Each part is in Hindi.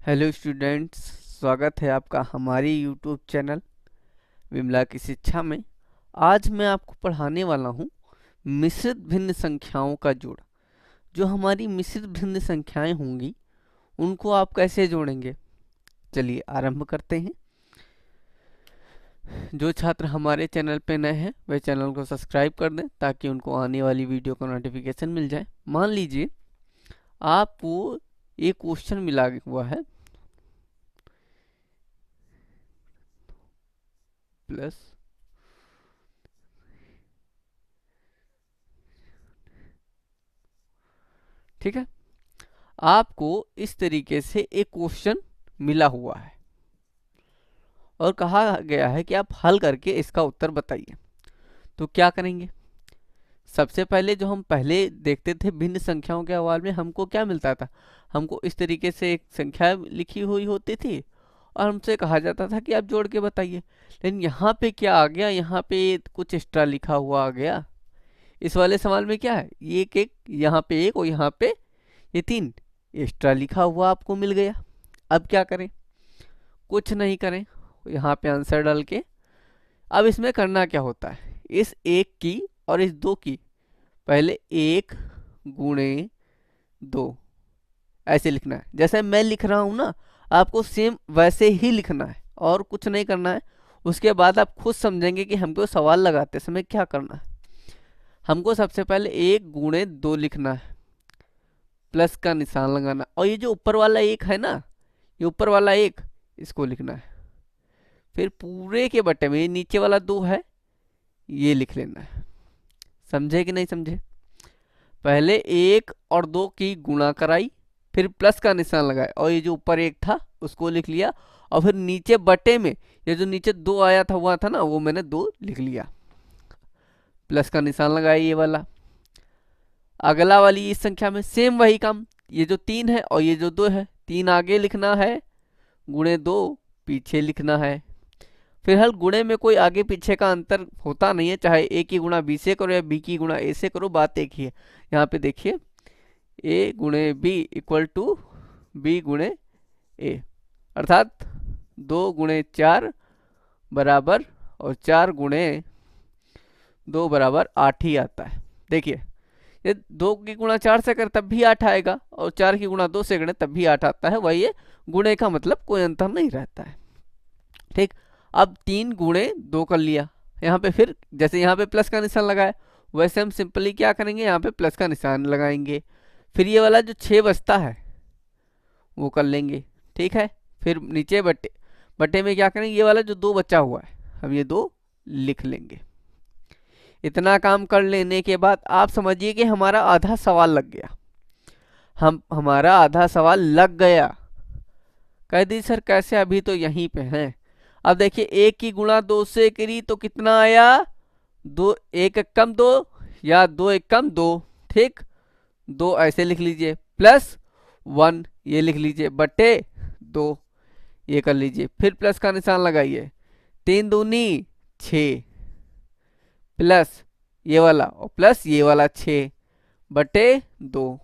हेलो स्टूडेंट्स, स्वागत है आपका हमारी यूट्यूब चैनल विमला की शिक्षा में। आज मैं आपको पढ़ाने वाला हूँ मिश्रित भिन्न संख्याओं का जोड़। जो हमारी मिश्रित भिन्न संख्याएं होंगी उनको आप कैसे जोड़ेंगे, चलिए आरंभ करते हैं। जो छात्र हमारे चैनल पे नए हैं वे चैनल को सब्सक्राइब कर दें ताकि उनको आने वाली वीडियो का नोटिफिकेशन मिल जाए। मान लीजिए आपको एक क्वेश्चन मिला हुआ है प्लस ठीक है, आपको इस तरीके से एक क्वेश्चन मिला हुआ है और कहा गया है कि आप हल करके इसका उत्तर बताइए। तो क्या करेंगे? सबसे पहले जो हम पहले देखते थे भिन्न संख्याओं के हवाले में हमको क्या मिलता था, हमको इस तरीके से एक संख्या लिखी हुई होती थी और हमसे कहा जाता था कि आप जोड़ के बताइए। लेकिन यहाँ पे क्या आ गया, यहाँ पे कुछ एक्स्ट्रा लिखा हुआ आ गया। इस वाले सवाल में क्या है, एक एक, यहाँ पे एक और यहाँ पे ये तीन एक्स्ट्रा लिखा हुआ आपको मिल गया। अब क्या करें? कुछ नहीं करें, यहाँ पे आंसर डाल के अब इसमें करना क्या होता है, इस एक की और इस दो की पहले एक गुणे दो ऐसे लिखना है। जैसे मैं लिख रहा हूँ ना, आपको सेम वैसे ही लिखना है और कुछ नहीं करना है। उसके बाद आप खुद समझेंगे कि हमको सवाल लगाते समय क्या करना है। हमको सबसे पहले एक गुणे दो लिखना है, प्लस का निशान लगाना, और ये जो ऊपर वाला एक है ना, ये ऊपर वाला एक, इसको लिखना है। फिर पूरे के बटे में ये नीचे वाला दो है, ये लिख लेना है। समझे कि नहीं समझे? पहले एक और दो की गुणा कराई, फिर प्लस का निशान लगाया और ये जो ऊपर एक था उसको लिख लिया, और फिर नीचे बटे में ये जो नीचे दो आया था हुआ था ना, वो मैंने दो लिख लिया, प्लस का निशान लगाया ये वाला। अगला वाली इस संख्या में सेम वही काम, ये जो तीन है और ये जो दो है, तीन आगे लिखना है, गुणे दो पीछे लिखना है। फिर हल गुणे में कोई आगे पीछे का अंतर होता नहीं है, चाहे ए की गुणा बी से करो या बी की गुणा ए से करो, बात एक ही है। यहाँ पे देखिए ए गुणे बी इक्वल टू बी गुणे ए, अर्थात दो गुणे चार बराबर, और चार गुणे दो बराबर आठ ही आता है। देखिए ये दो की गुणा चार से करें तब भी आठ आएगा, और चार की गुणा दो से करें तब भी आठ आता है। वही ये गुणे का मतलब कोई अंतर नहीं रहता है। ठीक, अब तीन गुणे दो कर लिया, यहाँ पे फिर जैसे यहाँ पे प्लस का निशान लगाया वैसे हम सिंपली क्या करेंगे, यहाँ पे प्लस का निशान लगाएंगे। फिर ये वाला जो छः बचता है वो कर लेंगे। ठीक है, फिर नीचे बटे बटे में क्या करेंगे, ये वाला जो दो बचा हुआ है हम ये दो लिख लेंगे। इतना काम कर लेने के बाद आप समझिए कि हमारा आधा सवाल लग गया। हमारा आधा सवाल लग गया। कह दी सर कैसे, अभी तो यहीं पे हैं। अब देखिए एक की गुणा दो से करी तो कितना आया, दो एक कम दो या दो एक कम दो। ठीक, दो ऐसे लिख लीजिए, प्लस वन ये लिख लीजिए, बटे दो ये कर लीजिए, फिर प्लस का निशान लगाइए, तीन दूनी छ, प्लस ये वाला और प्लस ये वाला छ बटे दो।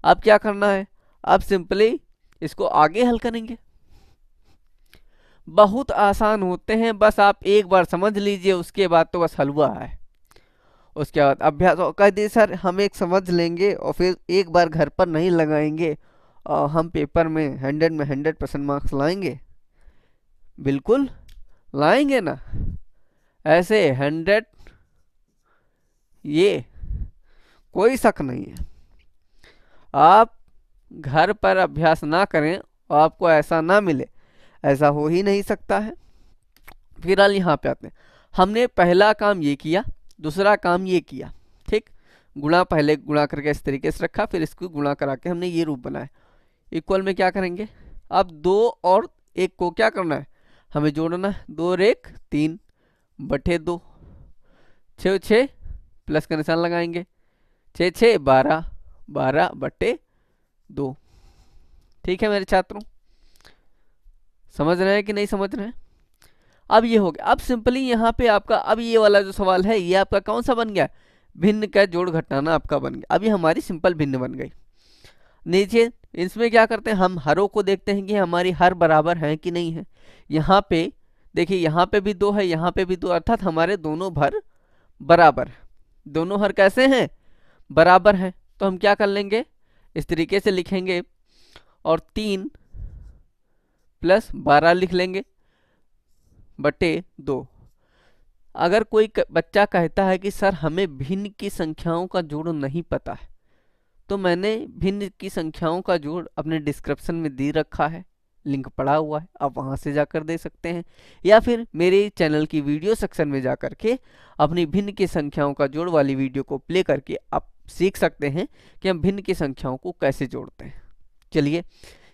अब क्या करना है, अब सिंपली इसको आगे हल करेंगे। बहुत आसान होते हैं, बस आप एक बार समझ लीजिए, उसके बाद तो बस हलवा है। उसके बाद अभ्यास, और कह दिए सर हम एक समझ लेंगे और फिर एक बार घर पर नहीं लगाएंगे और हम पेपर में 100% मार्क्स लाएंगे। बिल्कुल लाएंगे ना, ऐसे 100, ये कोई शक नहीं है। आप घर पर अभ्यास ना करें और आपको ऐसा ना मिले, ऐसा हो ही नहीं सकता है। फिलहाल यहाँ पे आते हैं, हमने पहला काम ये किया, दूसरा काम ये किया। ठीक, गुणा पहले गुणा करके इस तरीके से रखा, फिर इसको गुणा करा के हमने ये रूप बनाया। इक्वल में क्या करेंगे, अब दो और एक को क्या करना है, हमें जोड़ना है। दो और एक तीन बटे दो, छः छः प्लस का निशान लगाएंगे, छः छः बारह, बारह बटे दो। ठीक है मेरे छात्रों, समझ रहे हैं कि नहीं समझ रहे हैं? अब ये हो गया। अब सिंपली यहाँ पे आपका अब ये वाला जो सवाल है ये आपका कौन सा बन गया, भिन्न का जोड़ घटाना आपका बन गया। अब ये हमारी सिंपल भिन्न बन गई। नीचे इसमें क्या करते हैं, हम हरों को देखते हैं कि हमारी हर बराबर है कि नहीं है। यहाँ पे देखिए, यहाँ पे भी 2 है, यहाँ पे भी 2, अर्थात हमारे दोनों भर बराबर है। दोनों हर कैसे हैं, बराबर हैं। तो हम क्या कर लेंगे, इस तरीके से लिखेंगे और 3 + 12 लिख लेंगे बटे 2। अगर कोई बच्चा कहता है कि सर हमें भिन्न की संख्याओं का जोड़ नहीं पता है, तो मैंने भिन्न की संख्याओं का जोड़ अपने डिस्क्रिप्शन में दे रखा है, लिंक पड़ा हुआ है, आप वहां से जाकर दे सकते हैं, या फिर मेरे चैनल की वीडियो सेक्शन में जाकर के अपनी भिन्न की संख्याओं का जोड़ वाली वीडियो को प्ले करके आप सीख सकते हैं कि हम भिन्न की संख्याओं को कैसे जोड़ते हैं। चलिए,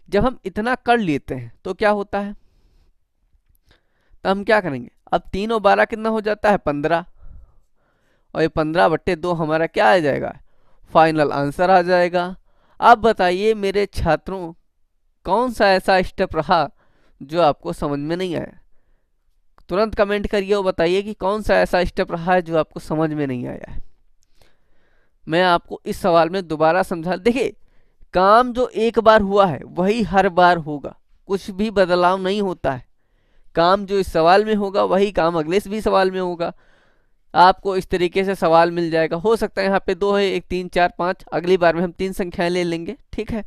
जब हम इतना कर लेते हैं तो क्या होता है, तो हम क्या करेंगे, अब 3 और 12 कितना हो जाता है, 15, और ये 15 बट्टे 2 हमारा क्या आ जाएगा, फाइनल आंसर आ जाएगा। अब बताइए मेरे छात्रों, कौन सा ऐसा स्टेप रहा जो आपको समझ में नहीं आया? तुरंत कमेंट करिए और बताइए कि कौन सा ऐसा स्टेप रहा है जो आपको समझ में नहीं आया है। मैं आपको इस सवाल में दोबारा समझा, देखिए काम जो एक बार हुआ है वही हर बार होगा, कुछ भी बदलाव नहीं होता है। काम जो इस सवाल में होगा वही काम अगले भी सवाल में होगा। आपको इस तरीके से सवाल मिल जाएगा। हो सकता है यहाँ पे 2 है, 1 3 4 5, अगली बार में हम 3 संख्याएं ले लेंगे, ठीक है।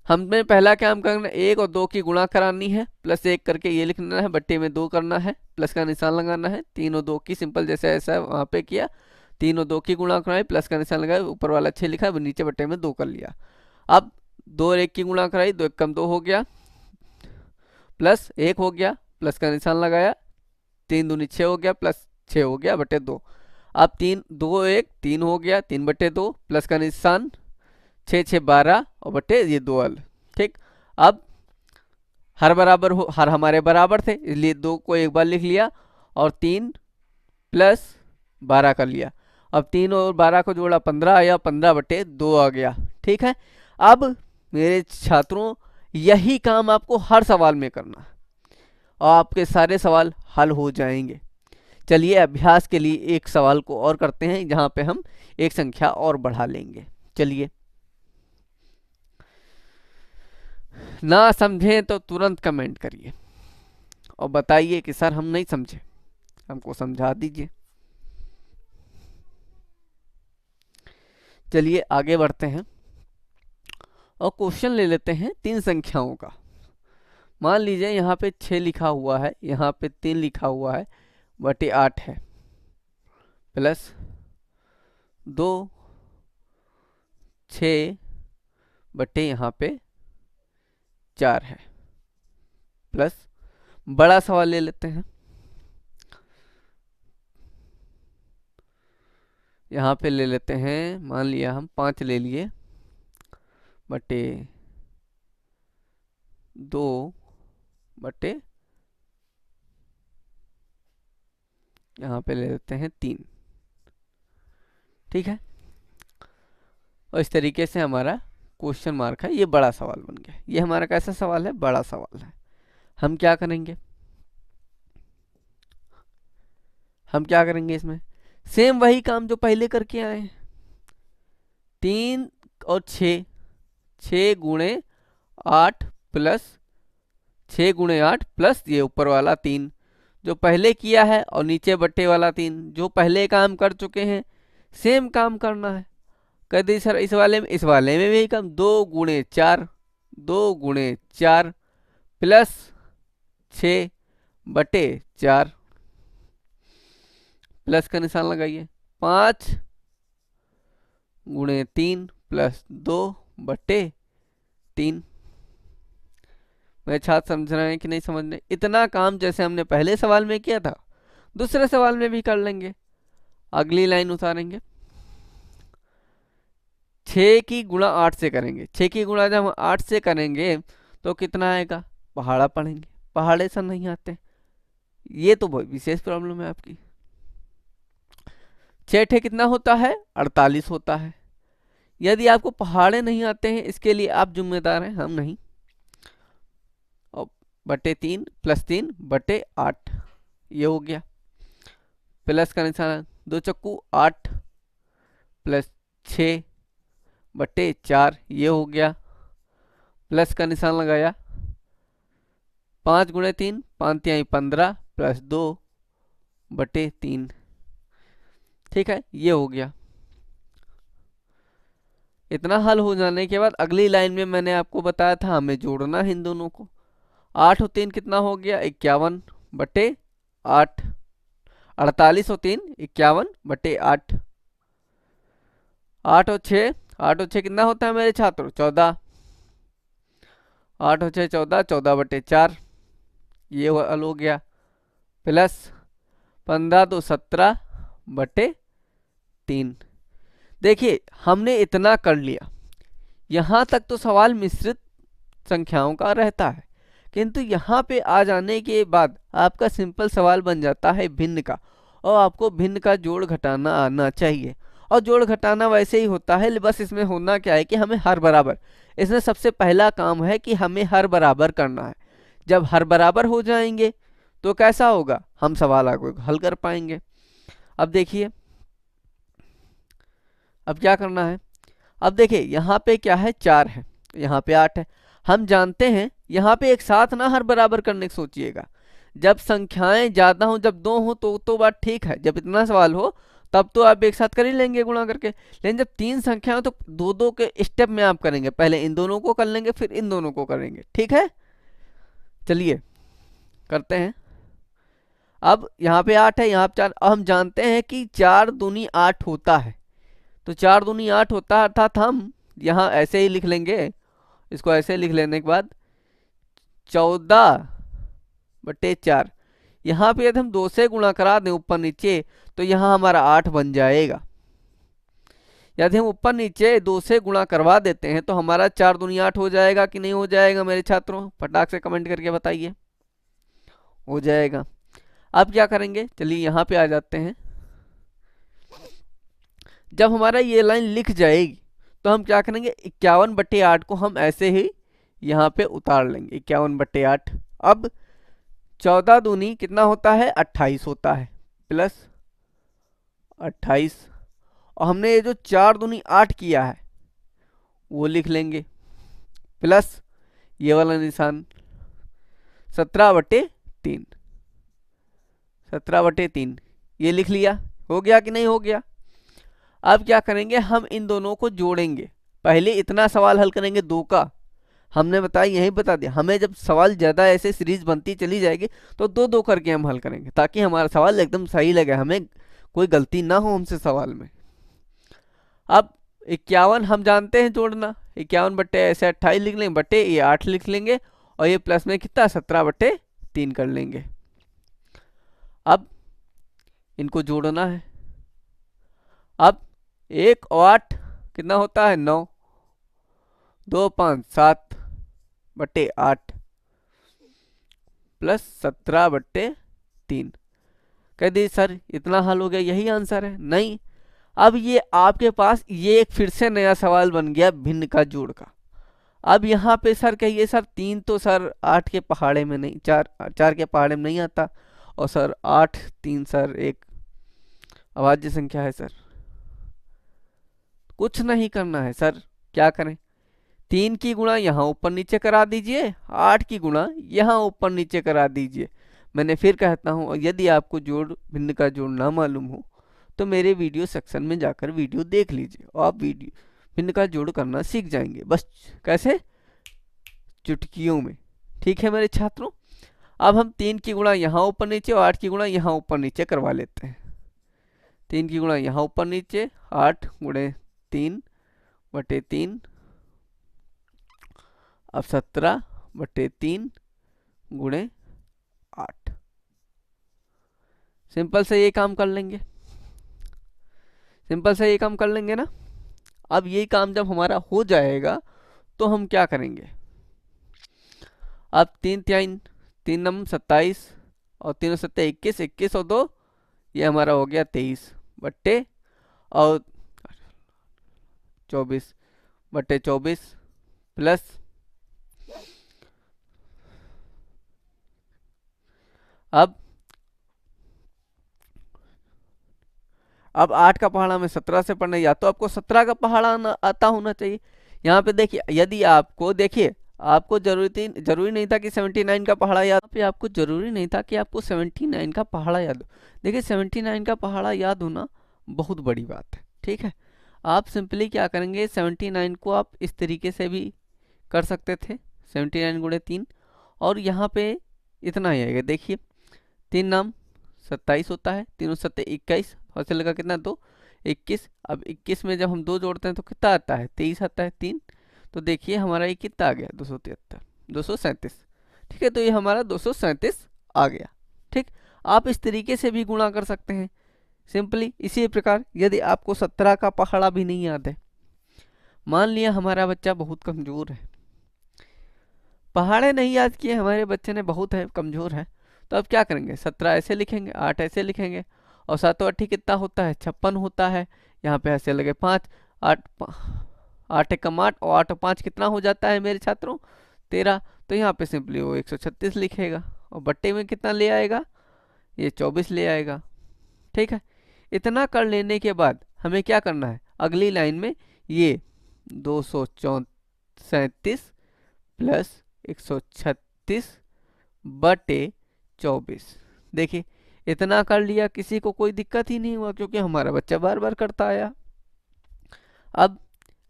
हमें पहला काम करना है, 1 और 2 की गुणा करानी है, +1 करके ये लिखना है, बट्टे में 2 करना है, प्लस का निशान लगाना है। 3 और 2 की सिंपल जैसे ऐसा वहाँ पे किया, 3 और 2 की गुणा कराई, प्लस का निशान लगाया, ऊपर वाला 6 लिखा है, नीचे बट्टे में 2 कर लिया। अब 2 और 1 की गुणा कराई, 2 1 कम 2 हो गया, +1 हो गया, प्लस का निशान लगाया, 3 दूनी 6 हो गया, +6 हो गया बटे 2। अब 3 2 1 3 हो गया, 3 बटे 2, प्लस का निशान, 6 6 12 और बटे ये 2 अल, ठीक। अब हर बराबर हो, हर हमारे बराबर थे, इसलिए 2 को एक बार लिख लिया और 3 + 12 कर लिया। अब 3 और 12 को जोड़ा, 15 आया, 15 बटे 2 आ गया, ठीक है। अब मेरे छात्रों, यही काम आपको हर सवाल में करना है और आपके सारे सवाल हल हो जाएंगे। चलिए अभ्यास के लिए एक सवाल को और करते हैं, जहां पे हम एक संख्या और बढ़ा लेंगे। चलिए, ना समझें तो तुरंत कमेंट करिए और बताइए कि सर हम नहीं समझे, हमको समझा दीजिए। चलिए आगे बढ़ते हैं और क्वेश्चन ले लेते हैं 3 संख्याओं का। मान लीजिए यहाँ पे 6 लिखा हुआ है, यहाँ पे 3 लिखा हुआ है, बटे 8 है, +2 6 बटे यहाँ पे 4 है, प्लस बड़ा सवाल ले लेते हैं। यहाँ पे ले लेते हैं, मान लिया हम 5 ले लिए, बटे 2 बटे यहाँ पे ले लेते हैं 3, ठीक है। और इस तरीके से हमारा क्वेश्चन मार्क है, ये बड़ा सवाल बन गया। ये हमारा कैसा सवाल है, बड़ा सवाल है। हम क्या करेंगे, हम क्या करेंगे इसमें, सेम वही काम जो पहले करके आए हैं। 3 और 6, 6 गुणे 8 प्लस 6 गुणे 8 प्लस ये ऊपर वाला 3 जो पहले किया है, और नीचे बट्टे वाला 3 जो पहले काम कर चुके हैं, सेम काम करना है। कह दी सर इस वाले में भी काम, 2 गुणे 4, 2 गुणे 4 प्लस 6 बटे 4, प्लस का निशान लगाइए, 5 गुणे 3 प्लस 2 बटे 3। मेरे छात्र समझ रहे हैं कि नहीं समझ रहे? इतना काम जैसे हमने पहले सवाल में किया था, दूसरे सवाल में भी कर लेंगे। अगली लाइन उतारेंगे, 6 की गुणा 8 से करेंगे। 6 की गुणा जब हम 8 से करेंगे तो कितना आएगा, पहाड़ा पढ़ेंगे, पहाड़े सर नहीं आते, ये तो बहुत विशेष प्रॉब्लम है आपकी। 6 ठे कितना होता है, 48 होता है। यदि आपको पहाड़े नहीं आते हैं, इसके लिए आप जिम्मेदार हैं, हम नहीं। और बटे 3 + 3 बटे 8, ये हो गया, प्लस का निशान, 2 चक्कू 8 प्लस 6 बटे 4 ये हो गया, प्लस का निशान लगाया, 5 गुणे 3 5 तिहाई 15 प्लस 2 बटे 3। ठीक है, ये हो गया। इतना हल हो जाने के बाद अगली लाइन में मैंने आपको बताया था हमें जोड़ना है इन दोनों को। 8 और 3 कितना हो गया, 51 बटे 8। 48 और 3 51 बटे 8। 8 और 6 कितना होता है मेरे छात्रों, 14। 8 और 6 14, 14 बटे 4 ये हल हो गया, प्लस 15 तो 17 बटे 3। देखिए हमने इतना कर लिया, यहाँ तक तो सवाल मिश्रित संख्याओं का रहता है, किंतु यहाँ पे आ जाने के बाद आपका सिंपल सवाल बन जाता है भिन्न का, और आपको भिन्न का जोड़ घटाना आना चाहिए। और जोड़ घटाना वैसे ही होता है, बस इसमें होना क्या है कि हमें हर बराबर, इसमें सबसे पहला काम है कि हमें हर बराबर करना है। जब हर बराबर हो जाएंगे तो कैसा होगा, हम सवाल आगे हल कर पाएंगे। अब देखिए अब क्या करना है। अब देखिए यहाँ पे क्या है, 4 है, यहाँ पे 8 है। हम जानते हैं यहाँ पे एक साथ ना हर बराबर करने की सोचिएगा। जब संख्याएं ज्यादा हो, जब 2 हो तो बात ठीक है, जब इतना सवाल हो तब तो आप एक साथ कर ही लेंगे गुणा करके। लेकिन जब 3 संख्या हो तो दो दो के स्टेप में आप करेंगे, पहले इन दोनों को कर लेंगे फिर इन दोनों को करेंगे। ठीक है, चलिए करते हैं। अब यहाँ पे 8 है, यहाँ पे 4। अब हम जानते हैं कि 4 दूनी 8 होता है, तो 4 दूनी 8 होता है, अर्थात हम यहाँ ऐसे ही लिख लेंगे, इसको ऐसे लिख लेने के बाद 14 बटे 4। यहाँ पे यदि हम 2 से गुणा करा दें ऊपर नीचे तो यहाँ हमारा 8 बन जाएगा। यदि हम ऊपर नीचे 2 से गुणा करवा देते हैं तो हमारा 4 दूनी 8 हो जाएगा कि नहीं हो जाएगा मेरे छात्रों, फटाक से कमेंट करके बताइए। हो जाएगा। अब क्या करेंगे, चलिए यहाँ पे आ जाते हैं। जब हमारा ये लाइन लिख जाएगी तो हम क्या करेंगे, 51 बटे 8 को हम ऐसे ही यहाँ पे उतार लेंगे, 51 बटे 8। अब 14 दूनी कितना होता है, 28 होता है, प्लस 28। और हमने ये जो 4 दूनी 8 किया है वो लिख लेंगे, प्लस ये वाला निशान 17 बटे 3। 17 बटे 3 ये लिख लिया। हो गया कि नहीं हो गया। अब क्या करेंगे, हम इन दोनों को जोड़ेंगे। पहले इतना सवाल हल करेंगे 2 का, हमने बताया यही बता दिया, हमें जब सवाल ज़्यादा ऐसे सीरीज बनती चली जाएगी तो 2-2 करके हम हल करेंगे, ताकि हमारा सवाल एकदम सही लगे, हमें कोई गलती ना हो हमसे सवाल में। अब 51 हम जानते हैं जोड़ना, 51 बटे ऐसे 28 लिख लेंगे, बटे ये 8 लिख लेंगे, और ये प्लस में कितना 17 बटे 3 कर लेंगे। अब इनको जोड़ना है। अब 1 और 8 कितना होता है, 9। 2 5 7 बटे 8 प्लस 17 बटे 3। कह दी सर इतना हल हो गया, यही आंसर है। नहीं, अब ये आपके पास ये एक फिर से नया सवाल बन गया भिन्न का जोड़ का। अब यहाँ पे सर कहिए सर 3 तो सर 8 के पहाड़े में नहीं, 4 के पहाड़े में नहीं आता, और सर 8 3 सर एक अभाज्य संख्या है। सर कुछ नहीं करना है सर, क्या करें, 3 की गुणा यहाँ ऊपर नीचे करा दीजिए, 8 की गुणा यहाँ ऊपर नीचे करा दीजिए। मैंने फिर कहता हूँ, यदि आपको जोड़ भिन्न का जोड़ ना मालूम हो तो मेरे वीडियो सेक्शन में जाकर वीडियो देख लीजिए, और आप वीडियो भिन्न का जोड़ करना सीख जाएंगे, बस कैसे, चुटकियों में। ठीक है मेरे छात्रों। अब हम 3 की गुणा यहाँ ऊपर नीचे और 8 की गुणा यहाँ ऊपर नीचे करवा लेते हैं। 3 की गुणा यहाँ ऊपर नीचे, 8 गुणे 3 बटे 3, अब 17 बटे 3 गुणे 8। सिंपल से ये काम कर लेंगे, सिंपल से ये काम कर लेंगे ना। अब ये काम जब हमारा हो जाएगा तो हम क्या करेंगे, अब 3 नम 27 और 3 7 21, 21 और 2 ये हमारा हो गया 23 बट्टे और 24 बट्टे 24 प्लस अब अब 8 का पहाड़ा हमें 17 से पढ़ना है, या तो आपको 17 का पहाड़ा आता होना चाहिए। यहाँ पे देखिए, यदि आपको देखिए आपको जरूरी नहीं था कि 79 का पहाड़ा याद, पे आपको जरूरी नहीं था कि आपको 79 का पहाड़ा याद हो। देखिए 79 का पहाड़ा याद होना बहुत बड़ी बात है, ठीक है। आप सिंपली क्या करेंगे, 79 को आप इस तरीके से भी कर सकते थे, 79 गुणे 3, और यहाँ पे इतना ही आएगा। देखिए 3 नाम 27 होता है, 3 सत्ते 21, हासिल लगा कितना 2, 21। अब 21 में जब हम 2 जोड़ते हैं तो कितना आता है, 23 आता है, 3। तो देखिए हमारा ये कितना आ गया, 273, 237, ठीक है। तो ये हमारा 237 आ गया, ठीक। आप इस तरीके से भी गुणा कर सकते हैं सिंपली। इसी प्रकार यदि आपको 17 का पहाड़ा भी नहीं याद है, मान लिया हमारा बच्चा बहुत कमजोर है, पहाड़े नहीं याद किए हमारे बच्चे ने, बहुत है कमजोर है, तो अब क्या करेंगे, 17 ऐसे लिखेंगे, 8 ऐसे लिखेंगे, और 7 8 कितना होता है, 56 होता है। यहाँ पे ऐसे लगे 5, 8 8 एकम 8, और 8 और 5 कितना हो जाता है मेरे छात्रों, 13। तो यहाँ पे सिंपली वो 136 लिखेगा, और बट्टे में कितना ले आएगा, ये 24 ले आएगा, ठीक है। इतना कर लेने के बाद हमें क्या करना है, अगली लाइन में ये 237 प्लस 136 बटे 24। देखिए इतना कर लिया, किसी को कोई दिक्कत ही नहीं हुआ, क्योंकि हमारा बच्चा बार बार करता आया। अब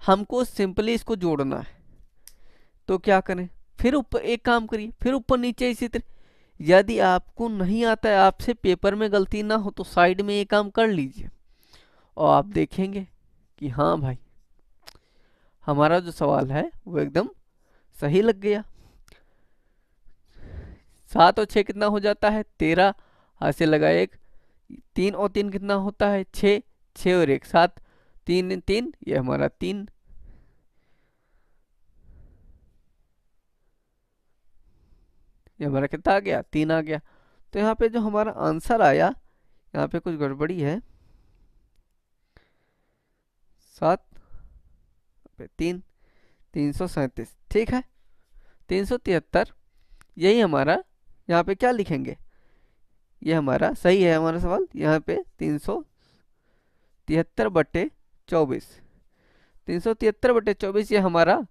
हमको सिंपली इसको जोड़ना है, तो क्या करें, फिर ऊपर एक काम करिए, फिर ऊपर नीचे इसी तरह। यदि आपको नहीं आता है, आपसे पेपर में गलती ना हो, तो साइड में ये काम कर लीजिए, और आप देखेंगे कि हाँ भाई हमारा जो सवाल है वो एकदम सही लग गया। 7 और 6 कितना हो जाता है, 13, हाथ से लगा 1, 3 और 3 कितना होता है, 6, 6 और 1 7, 3 3, ये हमारा 3, ये हमारा कितना आ गया, 3 आ गया। तो यहाँ पे जो हमारा आंसर आया, यहाँ पे कुछ गड़बड़ी है, 7 पे 3, 337, ठीक है। 373, यही हमारा, यहाँ पे क्या लिखेंगे, ये हमारा सही है हमारा सवाल। यहाँ पे 373 बटे 24, 373 बटे 24 ये हमारा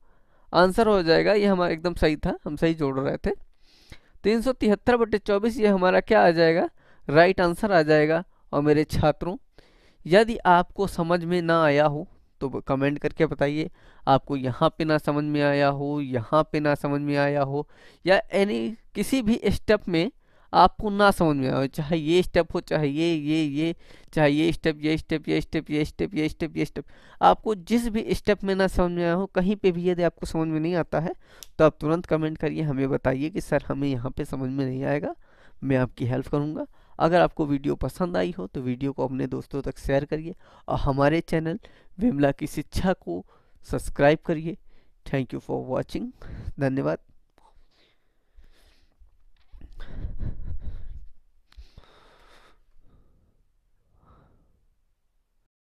आंसर हो जाएगा। ये हमारा एकदम सही था, हम सही जोड़ रहे थे। 373 बटे 24 ये हमारा क्या आ जाएगा, राइट आंसर आ जाएगा। और मेरे छात्रों, यदि आपको समझ में ना आया हो तो कमेंट करके बताइए। आपको यहाँ पे ना समझ में आया हो, यहाँ पे ना समझ में आया हो, या एनी किसी भी स्टेप में आपको ना समझ में आया हो, चाहे ये स्टेप हो, चाहे ये चाहे ये स्टेप, ये स्टेप, ये स्टेप, ये स्टेप, ये स्टेप, ये स्टेप, आपको जिस भी स्टेप में ना समझ में आया हो, कहीं पे भी यदि आपको समझ में नहीं आता है, तो आप तुरंत कमेंट करिए, हमें बताइए कि सर हमें यहाँ पे समझ में नहीं आएगा, मैं आपकी हेल्प करूँगा। अगर आपको वीडियो पसंद आई हो तो वीडियो को अपने दोस्तों तक शेयर करिए, और हमारे चैनल विमला की शिक्षा को सब्सक्राइब करिए। थैंक यू फॉर वॉचिंग, धन्यवाद।